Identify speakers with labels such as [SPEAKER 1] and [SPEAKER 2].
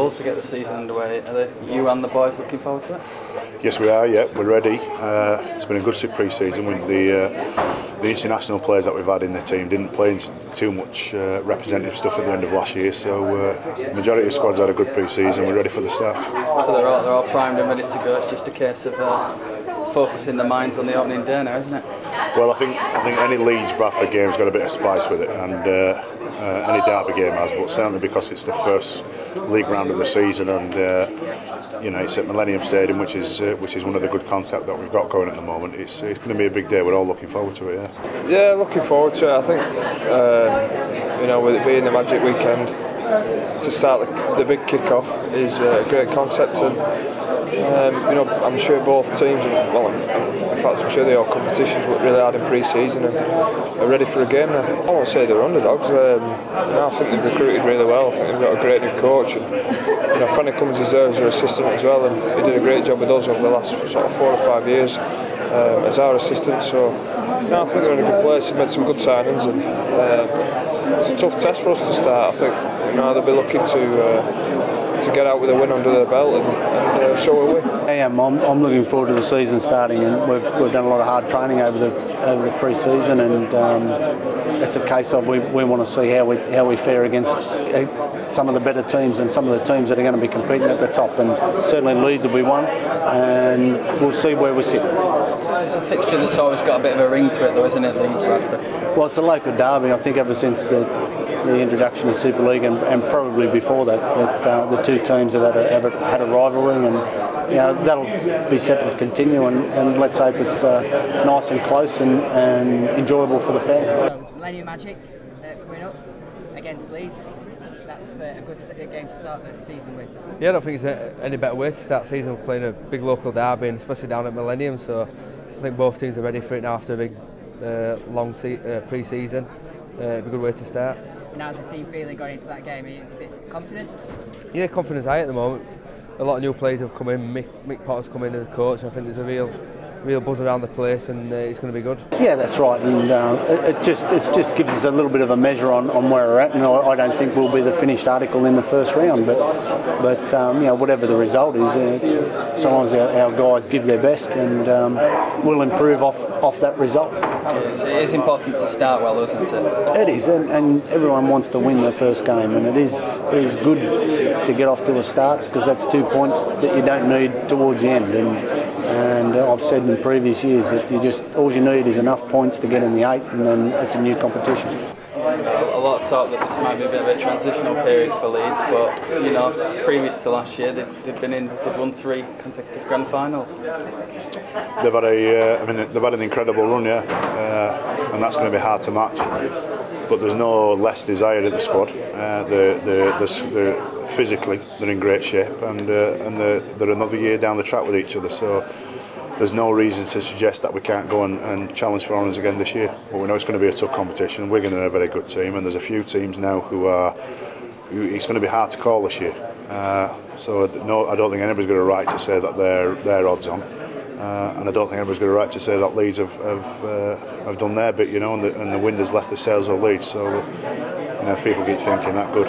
[SPEAKER 1] goals to get the season underway. Are you and the boys looking forward to it?
[SPEAKER 2] Yes, we are. Yeah, we're ready. It's been a good pre-season with the international players that we've had in the team. Didn't play in too much representative stuff at the end of last year, so the majority of the squad's had a good pre-season. We're ready for the start.
[SPEAKER 1] So they're all primed and ready to go. It's just a case of focusing their minds on the opening day now, isn't it?
[SPEAKER 2] Well, I think any Leeds Bradford game's got a bit of spice with it, and any derby game has, but certainly because it's the first league round of the season, and you know, it's at Millennium Stadium, which is one of the good concepts that we've got going at the moment. It's going to be a big day. We're all looking forward to it.
[SPEAKER 3] Yeah, looking forward to it. I think you know, with it being the Magic Weekend, to start the big kick-off is a great concept, and you know, I'm sure both teams, well, in fact, I'm sure the whole competitions worked really hard in pre-season and are ready for a game now. I won't say they're underdogs. I think they've recruited really well. I think they've got a great new coach, and you know, Fanny comes as their assistant as well, and he did a great job with us over the last sort of 4 or 5 years as our assistant. So I think they're in a good place. They've made some good signings, and it's a tough test for us to start. I think, you know, they'll be looking to get out with a win under their belt, and so will we.
[SPEAKER 4] I'm looking forward to the season starting, and we've done a lot of hard training over the pre-season, and it's a case of we want to see how we fare against some of the better teams and some of the teams that are going to be competing at the top, and certainly Leeds will be one, and we'll see where we sit.
[SPEAKER 1] It's a fixture that's always got a bit of a ring to it, though, isn't it, Leeds Bradford?
[SPEAKER 4] Well, it's a local derby. I think ever since the introduction of Super League, and probably before that the two teams have had a rivalry, and you know, that'll be set to continue, and let's hope it's nice and close and enjoyable for the fans.
[SPEAKER 5] So, Millennium Magic coming up against Leeds. That's a good game to start the season with.
[SPEAKER 6] Yeah, I don't think there's any better way to start the season playing a big local derby, and especially down at Millennium. So I think both teams are ready for it now after a big long pre-season. It'll be a good way to start.
[SPEAKER 5] And how's the team feeling going into that game? Is it confident?
[SPEAKER 6] Yeah, confidence high at the moment. A lot of new players have come in. Mick Potter's come in as a coach. I think there's a real buzz around the place, and it's going to be good. Yeah,
[SPEAKER 4] that's right, and it just gives us a little bit of a measure on where we're at. And I don't think we'll be the finished article in the first round, but you know, whatever the result is, so long as our guys give their best, and we'll improve off that result.
[SPEAKER 1] It is important to start well, isn't it?
[SPEAKER 4] It is, and everyone wants to win their first game, and it is good to get off to a start, because that's 2 points that you don't need towards the end. And I've said in previous years that all you need is enough points to get in the 8, and then it's a new competition.
[SPEAKER 1] A lot of talk that this might be a bit of a transitional period for Leeds, but you know, previous to last year, they'd won 3 consecutive grand finals.
[SPEAKER 2] They've had an incredible run, yeah, and that's going to be hard to match. But there's no less desire in the squad. Physically, they're in great shape, and they're another year down the track with each other. So there's no reason to suggest that we can't go and challenge for honours again this year. But we know it's going to be a tough competition. Wigan are a very good team, and there's a few teams now who it's going to be hard to call this year. So no, I don't think anybody's got a right to say that they're odds on. And I don't think anybody's got a right to say that Leeds have done their bit, you know, and the wind has left the sails of Leeds. So, you know, if people keep thinking that, good.